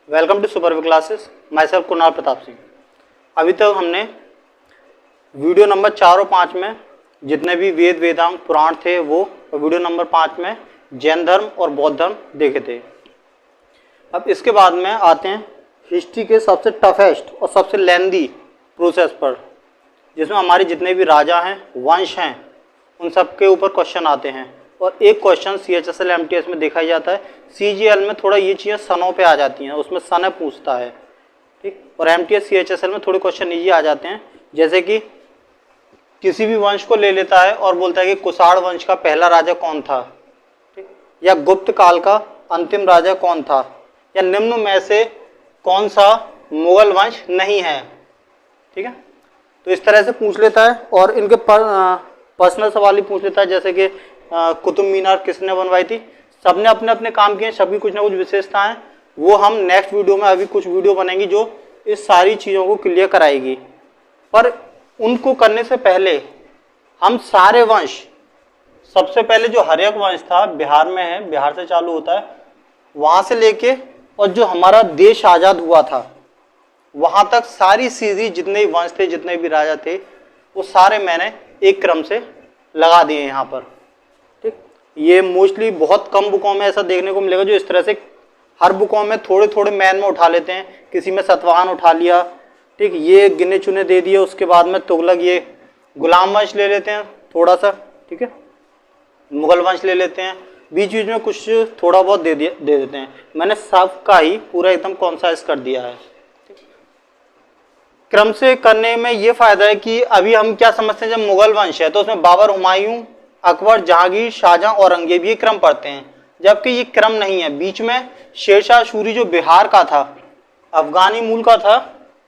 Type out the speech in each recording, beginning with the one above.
Welcome to super classes. Myself Kunal Pratap Singh. अभी तक हमने वीडियो नंबर 4 और 5 में जितने भी वेद वेदांग पुराण थे वो, और वीडियो नंबर 5 में जैन धर्म और बौद्ध धर्म देखे थे। अब इसके बाद में आते हैं हिस्ट्री के सबसे टफेस्ट और सबसे लेंदी प्रोसेस पर, जिसमें हमारे जितने भी राजा हैं, वंश हैं, उन सब के ऊपर क्वेश्चन आते हैं। और एक क्वेश्चन CHSL MTS में देखा जाता है, CGL में थोड़ा ये चीज़ें सनों पे आ जाती हैं, उसमें सन पूछता है, ठीक। और MTS CHSL में थोड़े क्वेश्चन ये आ जाते हैं, जैसे कि किसी भी वंश को ले लेता है और बोलता है कि कुषाण वंश का पहला राजा कौन था, ठीक, या गुप्त काल का अंतिम राजा कौन था, या निम्न में से कौन सा मुगल वंश नहीं है, ठीक है। तो इस तरह से पूछ लेता है और इनके पर्सनल सवाल ही पूछ लेता है, जैसे कि कुतुब मीनार किसने बनवाई थी। सबने अपने अपने काम किए, सभी कुछ ना कुछ विशेषता है। वो हम नेक्स्ट वीडियो में, अभी कुछ वीडियो बनेंगी जो इस सारी चीज़ों को क्लियर कराएगी। पर उनको करने से पहले हम सारे वंश, सबसे पहले जो हर्यक वंश था बिहार में है, बिहार से चालू होता है, वहाँ से लेके और जो हमारा देश आज़ाद हुआ था वहाँ तक सारी सीरीज जितने भी वंश थे, जितने भी राजा थे, वो सारे मैंने एक क्रम से लगा दिए यहाँ पर, ठीक। ये मोस्टली बहुत कम बुकों में ऐसा देखने को मिलेगा जो इस तरह से हर बुकों में थोड़े थोड़े मैन में उठा लेते हैं। किसी में सतवाहन उठा लिया, ठीक, ये गिने चुने दे दिए, उसके बाद में तुगलक, ये गुलाम वंश ले लेते हैं थोड़ा सा, ठीक है, मुगल वंश ले लेते हैं, बीच बीच में कुछ थोड़ा बहुत दे देते हैं। मैंने सबका ही पूरा एकदम कॉन्साइज कर दिया है। क्रम से करने में ये फायदा है कि अभी हम क्या समझते हैं, जब मुगल वंश है तो उसमें बाबर, हुमायूं, अकबर, जहांगीर, शाहजहां, औरंगजेब, ये क्रम पढ़ते हैं, जबकि ये क्रम नहीं है। बीच में शेरशाह सूरी जो बिहार का था, अफगानी मूल का था,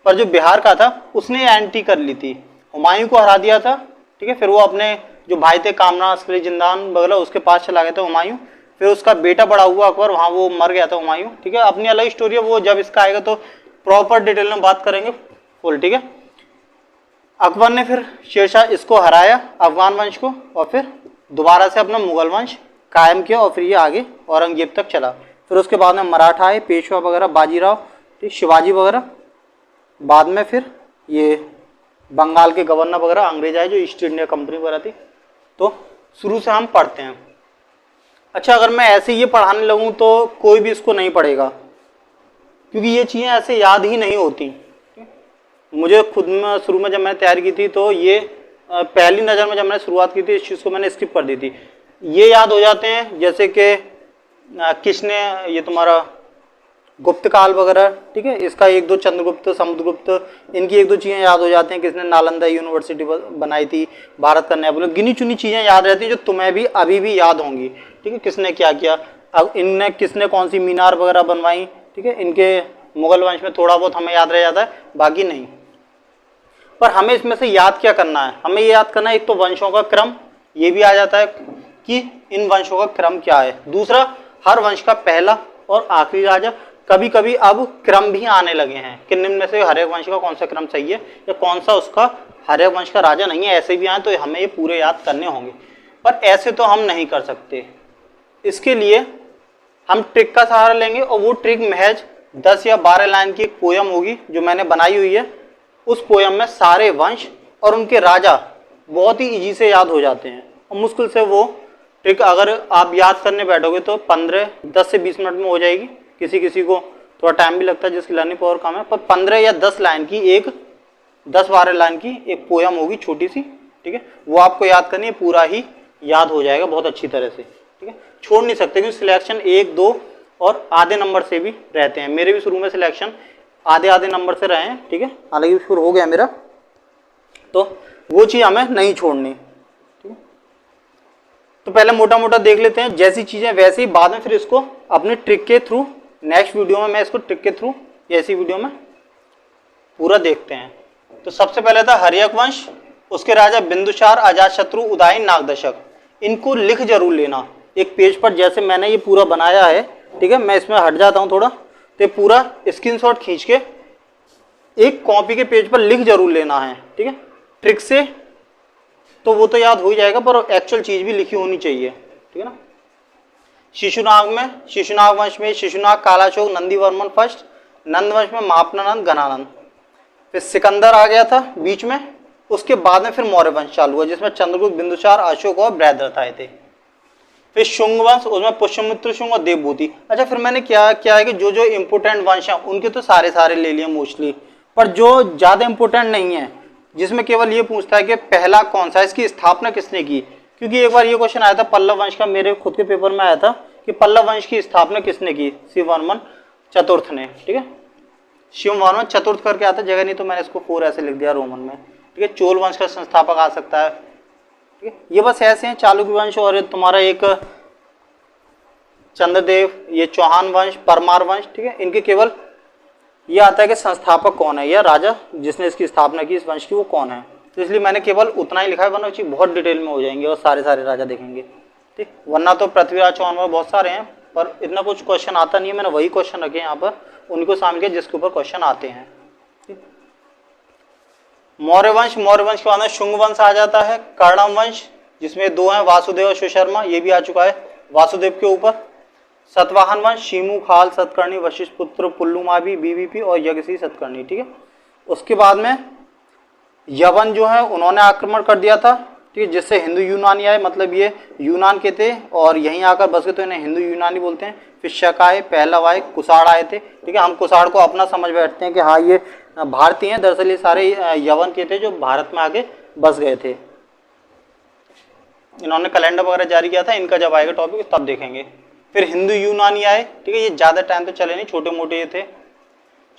पर जो बिहार का था उसने एंट्री कर ली थी, हुमायूं को हरा दिया था, ठीक है। फिर वो अपने जो भाई थे कामरान, अस्करी, जिंदान वगैरह, उसके पास चला गया था हुमायूं। फिर उसका बेटा बड़ा हुआ अकबर, वहाँ वो मर गया था हुमायूं, ठीक है। अपनी अलग स्टोरी है, वो जब इसका आएगा तो प्रॉपर डिटेल में बात करेंगे फुल, ठीक है। अकबर ने फिर शेरशाह इसको हराया, अफगान वंश को, और फिर दोबारा से अपना मुगल वंश कायम किया, और फिर ये आगे औरंगजेब तक चला। फिर उसके बाद में मराठा आए, पेशवा वगैरह, बाजीराव, ठीक, शिवाजी वगैरह। बाद में फिर ये बंगाल के गवर्नर वगैरह, अंग्रेज आए, जो ईस्ट इंडिया कंपनी वगैरह थी। तो शुरू से हम पढ़ते हैं। अच्छा, अगर मैं ऐसे ये पढ़ाने लगूँ तो कोई भी इसको नहीं पढ़ेगा, क्योंकि ये चीज़ें ऐसे याद ही नहीं होती। मुझे खुद में शुरू में जब मैंने तैयारी की थी तो ये पहली नज़र में जब मैंने शुरुआत की थी इस चीज़ को मैंने स्किप कर दी थी। ये याद हो जाते हैं जैसे कि किसने, ये तुम्हारा गुप्त काल वगैरह, ठीक है, इसका एक दो, चंद्रगुप्त, समुद्रगुप्त, इनकी एक दो चीज़ें याद हो जाती हैं। किसने नालंदा यूनिवर्सिटी बनाई थी, भारत का नेपोलियन, गिनी चुनी चीज़ें याद रहती हैं जो तुम्हें भी अभी भी याद होंगी, ठीक है। किसने क्या किया, अब इनने किसने कौन सी मीनार वगैरह बनवाई, ठीक है। इनके मुगल वंश में थोड़ा बहुत हमें याद रह जाता है, बाकी नहीं। पर हमें इसमें से याद क्या करना है, हमें ये याद करना है, एक तो वंशों का क्रम, ये भी आ जाता है कि इन वंशों का क्रम क्या है। दूसरा, हर वंश का पहला और आखिरी राजा। कभी कभी अब क्रम भी आने लगे हैं कि निम्न में से हर एक वंश का कौन सा क्रम सही है या कौन सा उसका हर एक वंश का राजा नहीं है, ऐसे भी आए तो हमें ये पूरे याद करने होंगे। पर ऐसे तो हम नहीं कर सकते, इसके लिए हम ट्रिक का सहारा लेंगे, और वो ट्रिक महज 10 या 12 लाइन की एक पोयम होगी जो मैंने बनाई हुई है। उस पोयम में सारे वंश और उनके राजा बहुत ही इजी से याद हो जाते हैं, और मुश्किल से वो ट्रिक अगर आप याद करने बैठोगे तो 10 से 20 मिनट में हो जाएगी। किसी किसी को थोड़ा टाइम भी लगता है जिसकी लर्निंग पावर कम है, पर 15 या 10 लाइन की एक 10-12 लाइन की एक पोयम होगी छोटी सी, ठीक है। वो आपको याद करनी है, पूरा ही याद हो जाएगा बहुत अच्छी तरह से, ठीक है। छोड़ नहीं सकते क्योंकि सिलेक्शन 1, 2 और आधे नंबर से भी रहते हैं। मेरे भी शुरू में सिलेक्शन आधे नंबर से रहे हैं, ठीक है, हालांकि शुरू हो गया मेरा, तो वो चीज़ हमें नहीं छोड़नी, ठीक है। तो पहले मोटा मोटा देख लेते हैं, जैसी चीज़ें वैसे ही, बाद में फिर इसको अपने ट्रिक के थ्रू नेक्स्ट वीडियो में मैं इसको ट्रिक के थ्रू ऐसी वीडियो में पूरा देखते हैं। तो सबसे पहले था हर्यक वंश, उसके राजा बिंदुसार, अजातशत्रु, उदयन, नागदशक। इनको लिख जरूर लेना एक पेज पर, जैसे मैंने ये पूरा बनाया है, ठीक है। मैं इसमें हट जाता हूँ थोड़ा, तो पूरा स्क्रीनशॉट खींच के एक कॉपी के पेज पर लिख जरूर लेना है, ठीक है। ट्रिक से तो वो तो याद हो ही जाएगा, पर एक्चुअल चीज भी लिखी होनी चाहिए, ठीक है ना। शिशुनाग वंश में शिशुनाग, कालाचोक, नंदीवर्मन फर्स्ट, नंद वंश में महापनानंद घनानंद, फिर सिकंदर आ गया था बीच में, उसके बाद में फिर मौर्य वंश चालू हुआ जिसमें चंद्रगुप्त, बिंदुसार, अशोक और बृहद्रथ आए थे। फिर शुंग वंश, उसमें पुष्यमित्र शुंग और देवभूति। अच्छा, फिर मैंने क्या है कि जो जो इंपोर्टेंट वंश हैं उनके तो सारे ले लिए मोस्टली, पर जो ज्यादा इंपोर्टेंट नहीं है जिसमें केवल ये पूछता है कि पहला कौन सा, इसकी स्थापना किसने की, क्योंकि एक बार ये क्वेश्चन आया था पल्लव वंश का, मेरे खुद के पेपर में आया था कि पल्लव वंश की स्थापना किसने की, शिववर्मन चतुर्थ ने। ठीक है, शिववर्मन चतुर्थ करके आता, जगह नहीं तो मैंने इसको 4 ऐसे लिख दिया रोमन में। ठीक है, चोल वंश का संस्थापक आ सकता है। ठीक है, ये बस ऐसे हैं, चालुक्य वंश और तुम्हारा एक चंद्रदेव, ये चौहान वंश, परमार वंश। ठीक है, इनके केवल ये आता है कि संस्थापक कौन है या राजा जिसने इसकी स्थापना की इस वंश की वो कौन है, तो इसलिए मैंने केवल उतना ही लिखा है, वरना बहुत डिटेल में हो जाएंगे और सारे राजा देखेंगे। ठीक, वरना तो पृथ्वीराज चौहान में बहुत सारे हैं, पर इतना कुछ क्वेश्चन आता नहीं है, मैंने वही क्वेश्चन रखे यहाँ पर, उनको शामिल किया जिसके ऊपर क्वेश्चन आते हैं। मौर्य वंश के बाद में शुंग वंश आ जाता है, कर्णम वंश जिसमें 2 हैं, वासुदेव और सुशर्मा, ये भी आ चुका है वासुदेव के ऊपर। सतवाहन वंश, शीमू, खाल, सतकर्णी, वशिष्ठ पुत्र, पुल्लुमावी, बीवीपी और यज्ञसी सतकर्णी। ठीक है, उसके बाद में यवन जो है उन्होंने आक्रमण कर दिया था, ठीक है, जिससे हिंदू यूनानी आए, मतलब ये यूनान के थे और यहीं आकर बस गए तो इन्हें हिंदू यूनानी बोलते हैं। फिर शक आए, पहलव आए, कुषाण आए थे। ठीक है, हम कुषाण को अपना समझ बैठते हैं कि हाँ ये भारतीय हैं, दरअसल ये सारे यवन के थे जो भारत में आके बस गए थे। इन्होंने कैलेंडर वगैरह जारी किया था, इनका जब आएगा टॉपिक तब देखेंगे। फिर हिंदू यूनानी आए, ठीक है, ये ज्यादा टाइम तो चले नहीं, छोटे मोटे ये थे।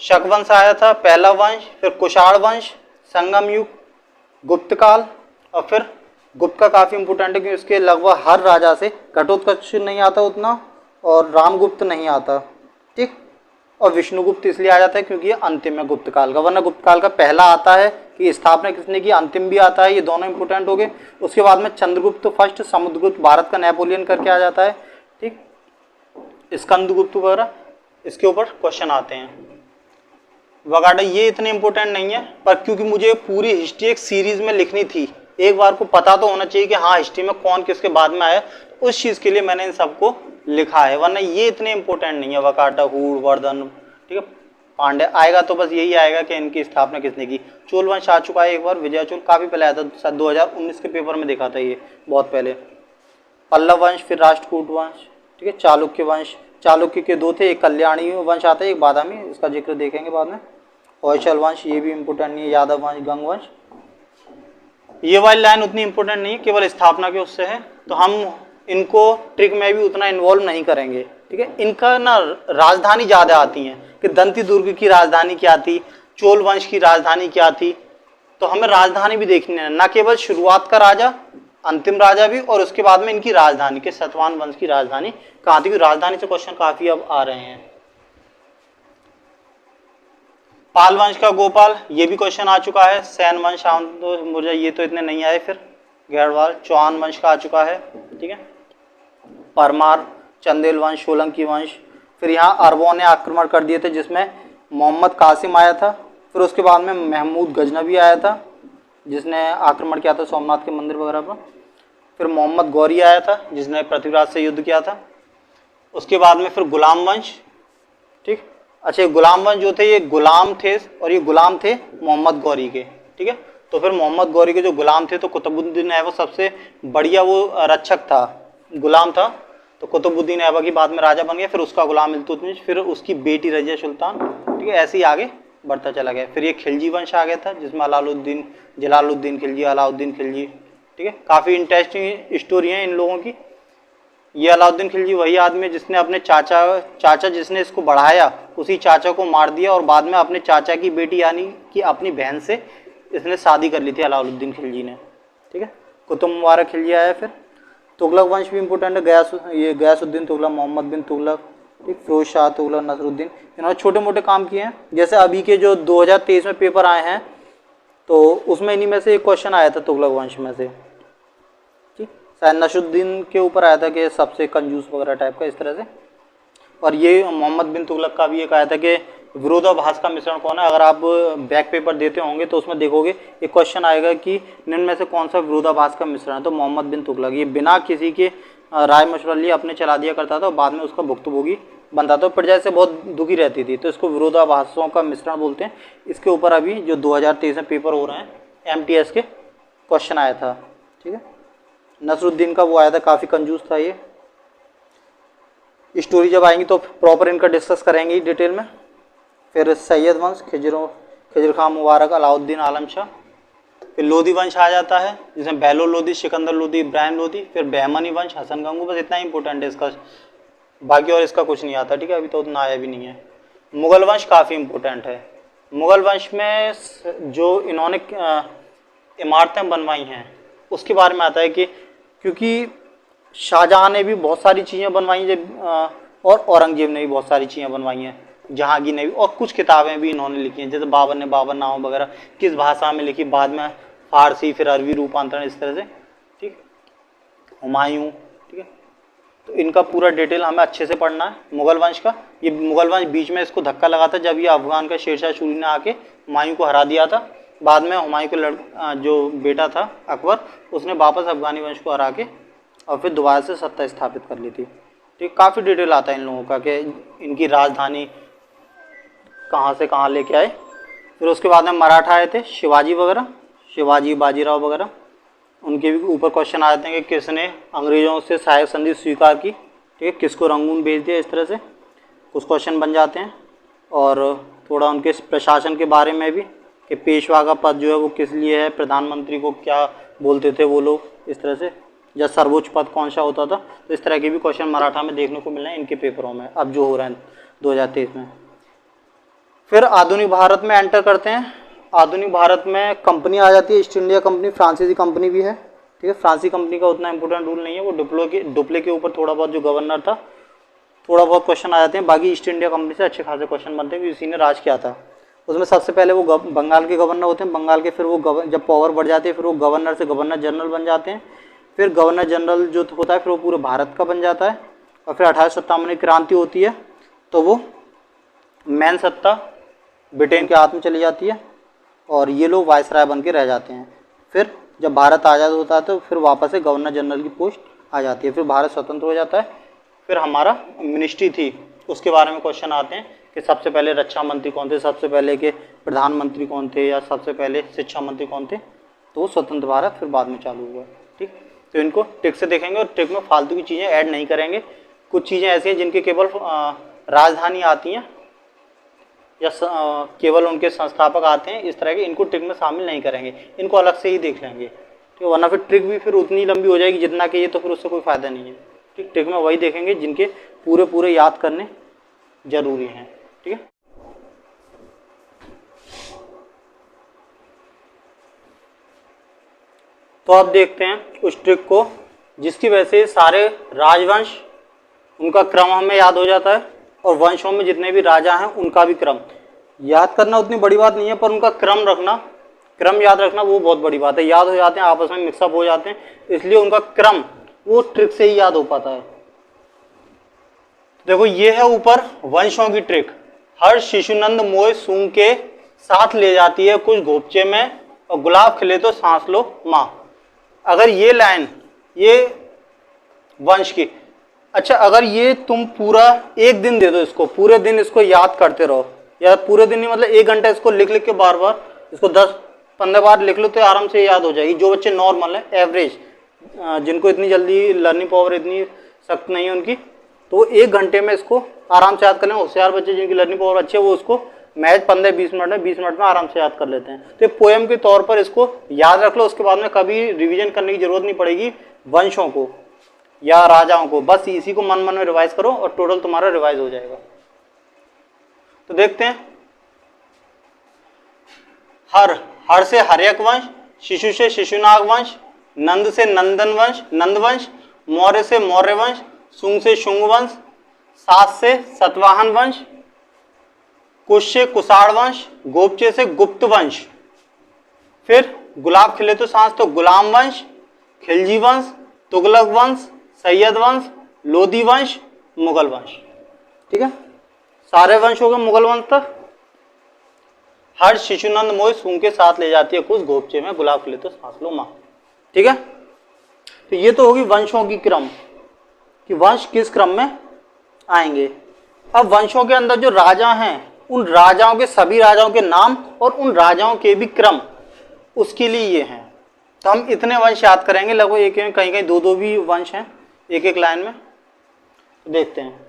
शक वंश आया था, पहलव वंश, फिर कुषाण वंश, संगम युग, गुप्त काल, और फिर गुप्त का काफी इंपोर्टेंट है क्योंकि उसके लगभग हर राजा से घटोत्कच नहीं आता उतना और रामगुप्त नहीं आता। ठीक, और विष्णुगुप्त इसलिए आ जाता है क्योंकि ये अंतिम है गुप्त काल का, वरना गुप्त काल का पहला आता है कि स्थापना किसने की, अंतिम भी आता है, ये दोनों इंपोर्टेंट हो गए। उसके बाद में चंद्रगुप्त फर्स्ट, समुद्रगुप्त, भारत का नेपोलियन करके आ जाता है। ठीक, स्कंदगुप्त वगैरह इसके ऊपर क्वेश्चन आते हैं वगैरह, ये इतने इंपॉर्टेंट नहीं है, पर क्योंकि मुझे पूरी हिस्ट्री एक सीरीज में लिखनी थी, एक बार को पता तो होना चाहिए कि हाँ हिस्ट्री में कौन किसके बाद में आया, तो उस चीज के लिए मैंने इन सबको लिखा है, वरना ये इतने इंपॉर्टेंट नहीं है। वकाटा, हूर, वर्धन, ठीक है, पांडे आएगा तो बस यही आएगा कि इनकी स्थापना किसने की। चोल वंश आ चुका है एक बार, विजय चोल काफी पहले आया था, शायद 2019 के पेपर में देखा था ये, बहुत पहले। पल्लव वंश, फिर राष्ट्रकूट वंश, ठीक है, चालुक्य वंश, चालुक्य के 2 थे, एक कल्याणी वंश आता है, एक बादामी, इसका जिक्र देखेंगे बाद में। होयसल वंश, ये भी इंपोर्टेंट नहीं है। यादव वंश, गंग वंश, ये वाली लाइन उतनी इंपोर्टेंट नहीं है, केवल स्थापना के उससे है, तो हम इनको ट्रिक में भी उतना इन्वॉल्व नहीं करेंगे। ठीक है, इनका ना राजधानी ज्यादा आती है कि दंती दुर्ग की राजधानी क्या थी, चोल वंश की राजधानी क्या थी, तो हमें राजधानी भी देखनी है, न केवल शुरुआत का राजा, अंतिम राजा भी, और उसके बाद में इनकी राजधानी के सतवाहन वंश की राजधानी कहाँ थी, राजधानी से क्वेश्चन काफी अब आ रहे हैं। पाल वंश का गोपाल, ये भी क्वेश्चन आ चुका है। सैन वंश, मुझे ये तो इतने नहीं आए। फिर गैरवाल, चौहान वंश का आ चुका है, ठीक है। परमार, चंदेल वंश, सोलंकी वंश, फिर यहाँ अरबों ने आक्रमण कर दिए थे जिसमें मोहम्मद कासिम आया था। फिर उसके बाद में महमूद गजनबी आया था जिसने आक्रमण किया था सोमनाथ के मंदिर वगैरह पर। फिर मोहम्मद गौरी आया था जिसने पृथ्वीराज से युद्ध किया था। उसके बाद में फिर गुलाम वंश, ठीक। अच्छा, ये गुलाम वंश जो थे ये गुलाम थे और ये गुलाम थे मोहम्मद गौरी के, ठीक है। तो फिर मोहम्मद गौरी के जो गुलाम थे तो कुतुबुद्दीन ऐबक सबसे बढ़िया वो रक्षक था, गुलाम था। तो कुतुबुद्दीन ऐबक की बाद में राजा बन गया, फिर उसका गुलाम इल्तुतमिश, फिर उसकी बेटी रजिया सुल्तान, ठीक है। ऐसे ही आगे बढ़ता चला गया। फिर ये खिलजी वंश आ गया था जिसमें अलाउद्दीन, जलालुद्दीन खिलजी, अलाउद्दीन खिलजी, ठीक है। काफ़ी इंटरेस्टिंग स्टोरी है इन लोगों की। ये अलाउद्दीन खिलजी वही आदमी है जिसने अपने चाचा जिसने इसको बढ़ाया उसी चाचा को मार दिया और बाद में अपने चाचा की बेटी यानी कि अपनी बहन से इसने शादी कर ली थी अलाउद्दीन खिलजी ने, ठीक है। कुतुब मुबारक खिलजी आया। फिर तुगलक वंश भी इंपॉर्टेंट है, ये गयासुद्दीन तुगलक, मोहम्मद बिन तुगलक, ठीक, फिरोज शाह तुगलक, नसरुद्दीन, इन्होंने छोटे मोटे काम किए हैं। जैसे अभी के जो 2023 में पेपर आए हैं तो उसमें इन्हीं में से एक क्वेश्चन आया था तुगलक वंश में से, ठीक। शायद नसरुद्दीन के ऊपर आया था कि सबसे कंजूस वगैरह टाइप का, इस तरह से। और ये मोहम्मद बिन तुगलक का भी एक आया था कि विरोधाभास का मिश्रण कौन है। अगर आप बैक पेपर देते होंगे तो उसमें देखोगे एक क्वेश्चन आएगा कि निम्न में से कौन सा विरोधाभास का मिश्रण है, तो मोहम्मद बिन तुगलक। ये बिना किसी के राय मशवरा लिए अपने चला दिया करता था और बाद में उसका भुक्तभोगी बनता था, प्रजा से बहुत दुखी रहती थी, तो इसको विरोधाभासों का मिश्रण बोलते हैं। इसके ऊपर अभी जो 2023 में पेपर हो रहे हैं MTS के क्वेश्चन आया था, ठीक है। नसरुद्दीन का वो आया था, काफ़ी कंजूस था ये। स्टोरी जब आएंगी तो प्रॉपर इनका डिस्कस करेंगे ही डिटेल में। फिर सैयद वंश, खिजर खां मुबारक, अलाउद्दीन आलम शाह। फिर लोधी वंश आ जाता है, जिसमें बहलोल लोधी, सिकंदर लोधी, इब्राहिम लोधी। फिर बहमनी वंश, हसन गंगू। बस इतना ही इंपॉर्टेंट है इसका, बाकी और इसका कुछ नहीं आता, ठीक है, अभी तो उतना आया भी नहीं है। मुगल वंश काफ़ी इंपॉर्टेंट है। मुगल वंश में जो इन्होंने इमारतें बनवाई हैं उसके बारे में आता है कि क्योंकि शाहजहाँ ने भी बहुत सारी चीज़ें बनवाई हैं, और औरंगजेब ने भी बहुत सारी चीज़ें बनवाई हैं, जहांगीर ने भी, और कुछ किताबें भी इन्होंने लिखी हैं, जैसे बाबर ने बाबरनामा वगैरह किस भाषा में लिखी, बाद में फारसी, फिर अरबी रूपांतरण, इस तरह से, ठीक। हुमायूं, ठीक है। तो इनका पूरा डिटेल हमें अच्छे से पढ़ना है मुगल वंश का। ये मुगल वंश बीच में इसको धक्का लगा था जब ये अफगान का शेरशाह सूरी ने आके हुमायूं को हरा दिया था। बाद में हुमायूं के जो बेटा था अकबर, उसने वापस अफगानी वंश को हरा के और फिर दोबारा से सत्ता स्थापित कर ली थी, ठीक। काफ़ी डिटेल आता है इन लोगों का कि इनकी राजधानी कहाँ से कहाँ लेके आए। फिर उसके बाद में मराठा आए थे, शिवाजी वगैरह, शिवाजी, बाजीराव वगैरह, उनके भी ऊपर क्वेश्चन आ जाते हैं कि किसने अंग्रेज़ों से सहायक संधि स्वीकार की, ठीक है, किसको रंगून भेज दिया, इस तरह से कुछ क्वेश्चन बन जाते हैं। और थोड़ा उनके प्रशासन के बारे में भी कि पेशवा का पद जो है वो किस लिए है, प्रधानमंत्री को क्या बोलते थे वो लोग, इस तरह से, या सर्वोच्च पद कौन सा होता था। तो इस तरह के भी क्वेश्चन मराठा में देखने को मिल रहे हैं इनके पेपरों में, अब जो हो रहे हैं 2023 में। फिर आधुनिक भारत में एंटर करते हैं। आधुनिक भारत में कंपनी आ जाती है, ईस्ट इंडिया कंपनी, फ्रांसीसी कंपनी भी है, ठीक है। फ्रांसीसी कंपनी का उतना इंपॉर्टेंट रूल नहीं है, वो डुप्ले के ऊपर थोड़ा बहुत जो गवर्नर था, थोड़ा बहुत क्वेश्चन आ जाते हैं। बाकी ईस्ट इंडिया कंपनी से अच्छे खासे क्वेश्चन बनते हैं क्योंकि इसी ने राज किया था। उसमें सबसे पहले वो बंगाल के गवर्नर होते हैं, बंगाल के, फिर वो जब पावर बढ़ जाती है फिर वो गवर्नर से गवर्नर जनरल बन जाते हैं। फिर गवर्नर जनरल जो होता है फिर वो पूरे भारत का बन जाता है। और फिर 1857 में क्रांति होती है तो वो मेन सत्ता ब्रिटेन के हाथ में चली जाती है और ये लोग वायसराय बन के रह जाते हैं। फिर जब भारत आज़ाद होता है तो फिर वापस से गवर्नर जनरल की पोस्ट आ जाती है, फिर भारत स्वतंत्र हो जाता है। फिर हमारा मिनिस्ट्री थी, उसके बारे में क्वेश्चन आते हैं कि सबसे पहले रक्षा मंत्री कौन थे, सबसे पहले के प्रधानमंत्री कौन थे, या सबसे पहले शिक्षा मंत्री कौन थे। तो वो स्वतंत्र भारत फिर बाद में चालू हुआ, ठीक। तो इनको ट्रिक से देखेंगे और ट्रिक में फालतू की चीज़ें ऐड नहीं करेंगे। कुछ चीज़ें ऐसी हैं जिनके केवल राजधानी आती हैं या केवल उनके संस्थापक आते हैं, इस तरह के, इनको ट्रिक में शामिल नहीं करेंगे, इनको अलग से ही देख लेंगे, ठीक। वरना फिर ट्रिक भी फिर उतनी लंबी हो जाएगी जितना कि ये, तो फिर उससे कोई फ़ायदा नहीं है, ठीक। ट्रिक में वही देखेंगे जिनके पूरे याद करने जरूरी हैं, ठीक है। तो अब देखते हैं उस ट्रिक को जिसकी वजह से सारे राजवंश, उनका क्रम हमें याद हो जाता है, और वंशों में जितने भी राजा हैं उनका भी क्रम याद करना उतनी बड़ी बात नहीं है, पर उनका क्रम याद रखना वो बहुत बड़ी बात है। याद हो जाते हैं, आपस में मिक्सअप हो जाते हैं, इसलिए उनका क्रम वो ट्रिक से ही याद हो पाता है। देखो ये है ऊपर वंशों की ट्रिक। हर शिशुनंद मोय सूंघ के साथ ले जाती है कुछ घोपचे में, और गुलाब खिले तो सांस लो माँ। अगर ये लाइन, ये वंश की, अच्छा अगर ये तुम पूरा एक दिन दे दो इसको, पूरे दिन इसको याद करते रहो, या पूरे दिन नहीं मतलब 1 घंटा इसको लिख लिख के बार बार इसको 10-15 बार लिख लो तो आराम से याद हो जाएगी। जो बच्चे नॉर्मल है, एवरेज, जिनको इतनी जल्दी लर्निंग पावर इतनी सख्त नहीं है उनकी, तो 1 घंटे में इसको आराम से याद कर लें। होशियार बच्चे जिनकी लर्निंग पावर अच्छी है वो उसको मैच 15-20 मिनट में, 20 मिनट में आराम से याद कर लेते हैं। तो पोएम के तौर पर इसको याद रख लो, उसके बाद में कभी रिवीजन करने की जरूरत नहीं पड़ेगी वंशों को या राजाओं को, बस इसी को मन में रिवाइज करो और टोटल तुम्हारा रिवाइज हो जाएगा। तो देखते हैं, हर से हर्यक वंश, शिशु से शिशुनाग वंश, नंद से नंद वंश, मौर्य से मौर्य वंश, शुंग से शुंग वंश, सात से सतवाहन वंश, कुश से कुषाण वंश, गोपचे से गुप्त वंश, फिर गुलाब खिले तो सांस तो गुलाम वंश, खिलजी वंश, तुगलक वंश, सैयद वंश, लोधी वंश, मुगल वंश, ठीक है। सारे वंश हो गए मुगल वंश तक। हर शिशुनंद मोय सूंघ के साथ ले जाती है कुछ घोपचे में, गुलाब खिले तो सांस लो माँ, ठीक है। तो ये तो होगी वंशों की क्रम कि वंश किस क्रम में आएंगे। अब वंशों के अंदर जो राजा हैं, उन राजाओं के, सभी राजाओं के नाम और उन राजाओं के भी क्रम, उसके लिए ये हैं। तो हम इतने वंश याद करेंगे, लगभग एक में कहीं कहीं दो दो भी वंश हैं एक एक लाइन में। देखते हैं,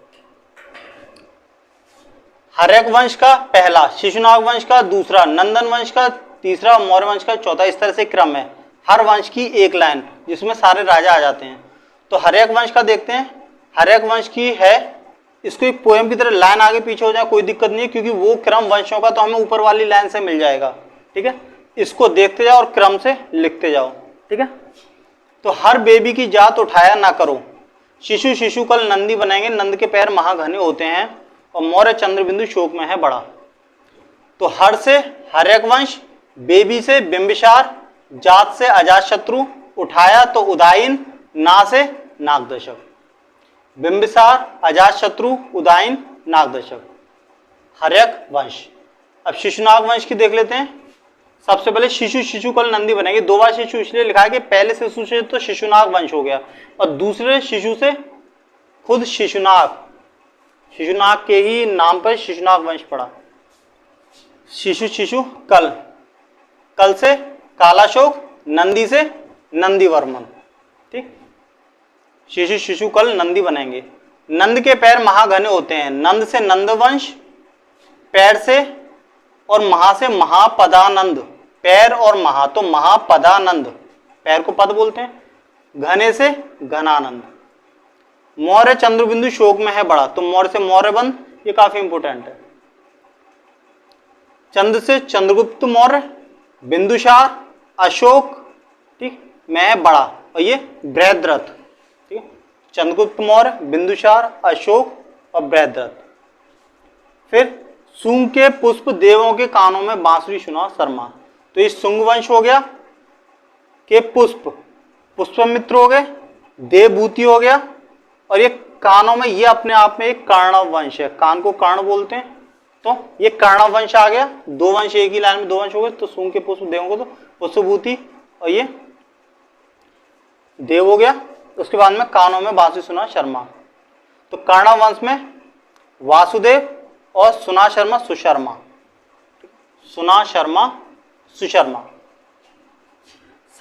हर्यक वंश का पहला, शिशुनाग वंश का दूसरा, नंदन वंश का तीसरा, मौर्य वंश का चौथा। इस तरह से क्रम है, हर वंश की एक लाइन जिसमें सारे राजा आ जाते हैं। तो हर्यक वंश का देखते हैं, हर्यक वंश की है, इसको एक पोएम की तरह लाइन आगे पीछे हो जाए कोई दिक्कत नहीं है, क्योंकि वो क्रम वंशों का तो हमें ऊपर वाली लाइन से मिल जाएगा। ठीक है, इसको देखते जाओ और क्रम से लिखते जाओ। ठीक है, तो हर बेबी की जात उठाया ना करो, शिशु शिशु कल नंदी बनाएंगे, नंद के पैर महाघने होते हैं, और मौर्य चंद्रबिंदु शोक में है बड़ा। तो हर से हर्यक वंश, बेबी से बिंबिसार, जात से अजातशत्रु, उठाया तो उदायन, ना से नागदशक। बिंबिसार, अजातशत्रु, उदायन, नागदशक, हर्यक वंश। अब शिशुनाग वंश की देख लेते हैं। सबसे पहले शिशु शिशु कल नंदी बनेंगे, दो बार शिशु इसलिए लिखा है कि पहले शिशु से तो शिशुनाग वंश हो गया, और दूसरे शिशु से खुद शिशुनाग, शिशुनाग के ही नाम पर शिशुनाग वंश पड़ा। शिशु शिशु कल, कल से कालाशोक, नंदी से नंदीवर्मन। ठीक, शिशु शिशु कल नंदी बनेंगे। नंद के पैर महाघने होते हैं, नंद से नंदवंश, पैर से और महा से महापदानंद, पैर और महा तो महापदानंद, पैर को पद बोलते हैं, घने से घनानंद। मौर्य चंद्रबिंदु शोक में है बड़ा, तो मौर्य से मौर्यबंद, ये काफी इंपोर्टेंट है। चंद्र से चंद्रगुप्त मौर्य, बिंदुसार, अशोक, ठीक, में है बड़ा, और ये बृहद्रथ। ठीक है, चंद्रगुप्त मौर्य, बिंदुसार, अशोक और बृहद्रथ। फिर सुंग के पुष्प देवों के कानों में बांसुरी सुना शर्मा, तो ये सुंग वंश हो गया। के पुष्प, पुष्पमित्र हो गए, देवभूति हो गया, और ये कानों में, ये अपने आप में एक कर्णव वंश है, कान को कर्ण बोलते हैं, तो ये कर्णव वंश आ गया। दो वंश एक ही लाइन में दो वंश हो गए, तो सुंग के पुष्प देवों को तो पुष्पभूति, और ये देव हो गया। उसके बाद में कानों में बांसुरी सुना शर्मा, तो कर्णव वंश में वासुदेव और सुना शर्मा सुशर्मा, सुना शर्मा सुशर्मा।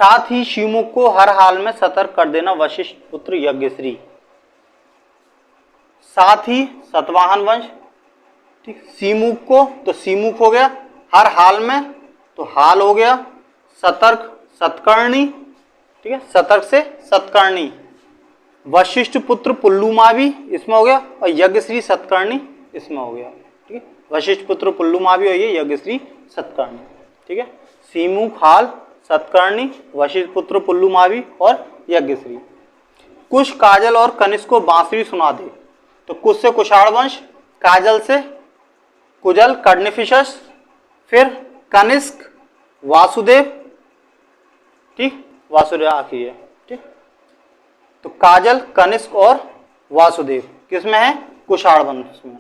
साथ ही शिवमुख को हर हाल में सतर्क कर देना वशिष्ठ पुत्र यज्ञश्री। साथ ही सतवाहन वंश, ठीक, सीमुख को तो सीमुख हो गया, हर हाल में तो हाल हो गया, सतर्क सतकर्णी, ठीक है, सतर्क से सतकर्णी। वशिष्ठ पुत्र पुल्लुमावी इसमें हो गया, और यज्ञश्री सतकर्णी इसमें हो गया। ठीक है, वशिष्ठ पुत्र पुल्लुमावी और ये यज्ञश्री सतकर्णी। ठीक है, सीमुख, हाल, सतकर्णी, वशिष्ठ पुत्र पुल्लुमावी और यज्ञश्री। कुश, काजल और कनिष्क को बांसुरी सुना दे, तो कुश से कुशाण वंश, काजल से कुजल कर्णिफिशस, फिर कनिष्क वासुदेव, ठीक, वासुदेव आखिरी है। ठीक, तो काजल, कनिष्क और वासुदेव किसमें है? कुशाण वंश में।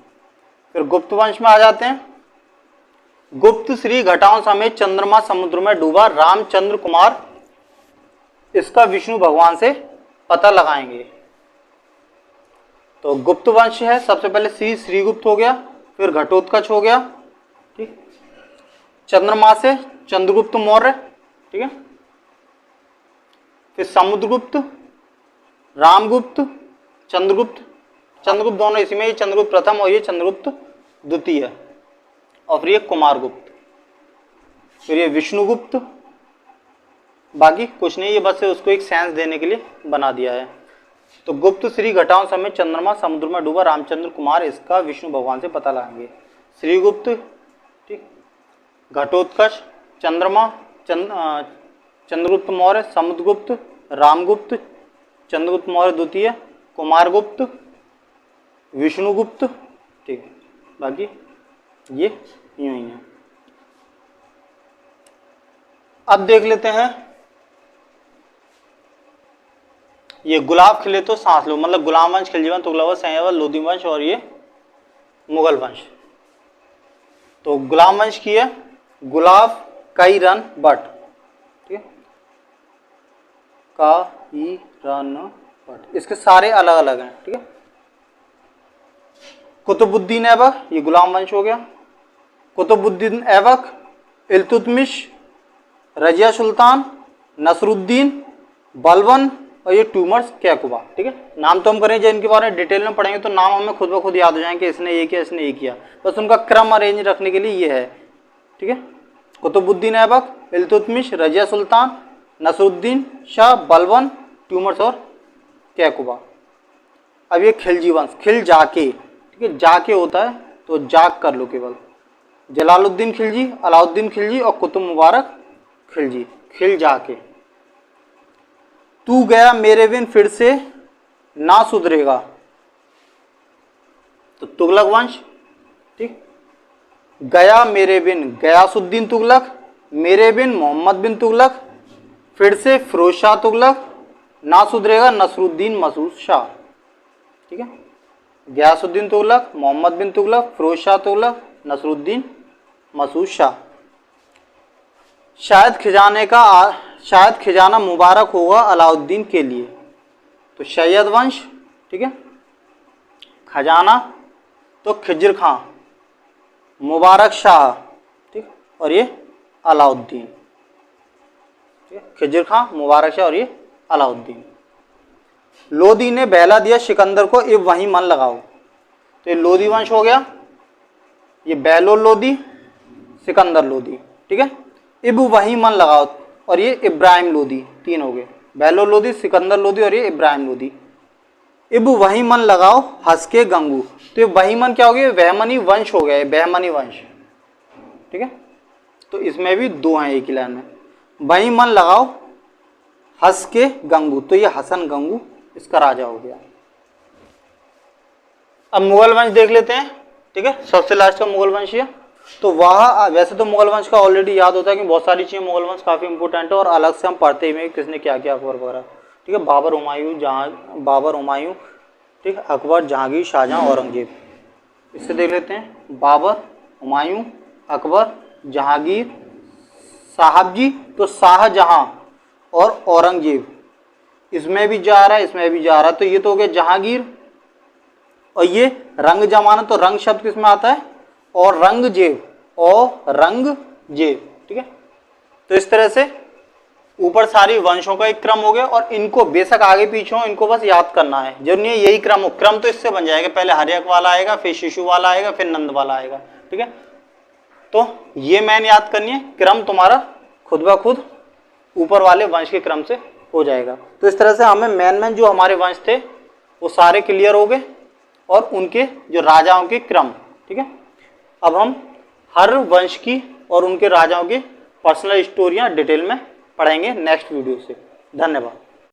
फिर गुप्त वंश में आ जाते हैं। गुप्त श्री घटाओं समेत चंद्रमा समुद्र में डूबा, रामचंद्र कुमार इसका विष्णु भगवान से पता लगाएंगे। तो गुप्त वंश है, सबसे पहले श्रीगुप्त हो गया, फिर घटोत्कच हो गया, ठीक, चंद्रमा से चंद्रगुप्त मौर्य, ठीक है, फिर समुद्रगुप्त, रामगुप्त, चंद्रगुप्त, चंद्रगुप्त दोनों इसी में, ये चंद्रगुप्त प्रथम और ये चंद्रगुप्त द्वितीय, और फिर ये कुमारगुप्त, फिर ये विष्णुगुप्त। बाकी कुछ नहीं, ये बस उसको एक सेंस देने के लिए बना दिया है। तो गुप्त श्री घटाओं समेत चंद्रमा समुद्र में डूबा, रामचंद्र कुमार इसका विष्णु भगवान से पता लगाएंगे। श्रीगुप्त, ठीक, घटोत्कच, चंद्रमा, चंद्रगुप्त मौर्य, समुद्रगुप्त, रामगुप्त, चंद्रगुप्त मौर्य द्वितीय, कुमारगुप्त, विष्णुगुप्त, ठीक है, बाकी ये यूं ही है। अब देख लेते हैं, ये गुलाब खिले तो सांस लो, मतलब गुलाम वंश, खिलजीवन, तुगलक, सैय्यद, लोधी वंश और ये मुगल वंश। तो गुलाम वंश की है गुलाब कई रन बट, ठीक है, कई रन बट, इसके सारे अलग अलग हैं, ठीक है। कुतुबुद्दीन ऐबक, ये गुलाम वंश हो गया। कुतुबुद्दीन ऐबक, इल्तुतमिश, रजिया सुल्तान, नसरुद्दीन, बलबन और ये ट्यूमर्स कैकुबा। ठीक है, नाम तो हम करें जब इनके बारे में डिटेल में पढ़ेंगे तो नाम हमें खुद ब खुद याद हो जाएंगे, इसने ये किया, इसने ये किया, बस उनका क्रम अरेंज रखने के लिए ये है। ठीक है, कुतुबुद्दीन ऐबक, इल्तुतमिश, रजिया सुल्तान, नसरुद्दीन शाह, बलबन, ट्यूमर्स और कैकुबा। अब ये खिलजी वंश, खिल जाके, ठीक है, जाके होता है तो जाग कर लो केवल। जलालुद्दीन खिलजी, अलाउद्दीन खिलजी और कुतुब मुबारक खिलजी, खिल जाके। तू गया मेरे बिन फिर से ना सुधरेगा, तो तुगलक वंश। ठीक, गया मेरे बिन गयासुद्दीन तुगलक, मेरे बिन मोहम्मद बिन तुगलक, फिर से फिरोज शाह तुगलक, ना सुधरेगा नसरुद्दीन मसूद शाह। ठीक है, गयासुद्दीन तुगलक, मोहम्मद बिन तुगलक, फिरोज शाह तुगलक, नसरुद्दीन मसूद शाह। शायद खजाना मुबारक होगा अलाउद्दीन के लिए, तो सैयद वंश। ठीक है, खजाना तो खिज्र खां, मुबारक शाह, ठीक, और ये अलाउद्दीन। ठीक है, खिज्र खां, मुबारक शाह और ये अलाउद्दीन। लोदी ने बहला दिया सिकंदर को, इब वहीं मन लगाओ, तो ये लोदी वंश हो गया। ये बहलोल लोदी, सिकंदर लोदी। ठीक है, इब वहीं मन लगाओ और ये इब्राहिम लोदी, तीन हो गए, बहलोल लोदी, सिकंदर लोदी और ये इब्राहिम लोदी। इब वहीं मन लगाओ हंस के गंगू, तो ये वहीं मन क्या हो गया, बहमनी वंश हो गया, बहमनी वंश। ठीक है, तो इसमें भी दो हैं एक ही लाइन में। वहीं मन लगाओ हंस के गंगू, तो ये हसन गंगू इसका राजा हो गया। अब मुगल वंश देख लेते हैं। ठीक है, सबसे लास्ट का मुगल वंश है, तो वह वैसे तो मुगल वंश का ऑलरेडी याद होता है कि बहुत सारी चीजें मुगल वंश काफी इंपॉर्टेंट है और अलग से हम पढ़ते ही किसने क्या किया, अकबर वगैरह। ठीक है, बाबर, हुमायूं, ठीक है, अकबर, जहांगीर, शाहजहां, औरंगजेब। इससे देख लेते हैं, बाबर, हुमायूं, अकबर, जहांगीर, साहब जी तो शाहजहां और औरंगजेब, इसमें भी जा रहा है, इसमें भी जा रहा है, तो ये तो हो गया जहांगीर। और ये रंग जमाना, तो रंग शब्द किसमें आता है, और रंगजेब, और रंगजेब। ठीक है, तो इस तरह से ऊपर सारी वंशों का एक क्रम हो गया और इनको बेशक आगे पीछे हो, इनको बस याद करना है, जरूरी नहीं है यही क्रम हो, क्रम तो इससे बन जाएगा, पहले हर्यक वाला आएगा, फिर शिशु वाला आएगा, फिर नंद वाला आएगा। ठीक है, तो ये मैन याद करनी है, क्रम तुम्हारा खुद ब खुद ऊपर वाले वंश के क्रम से हो जाएगा। तो इस तरह से हमें मैन जो हमारे वंश थे वो सारे क्लियर हो गए और उनके जो राजाओं के क्रम। ठीक है, अब हम हर वंश की और उनके राजाओं की पर्सनल स्टोरियां डिटेल में पढ़ेंगे नेक्स्ट वीडियो से। धन्यवाद।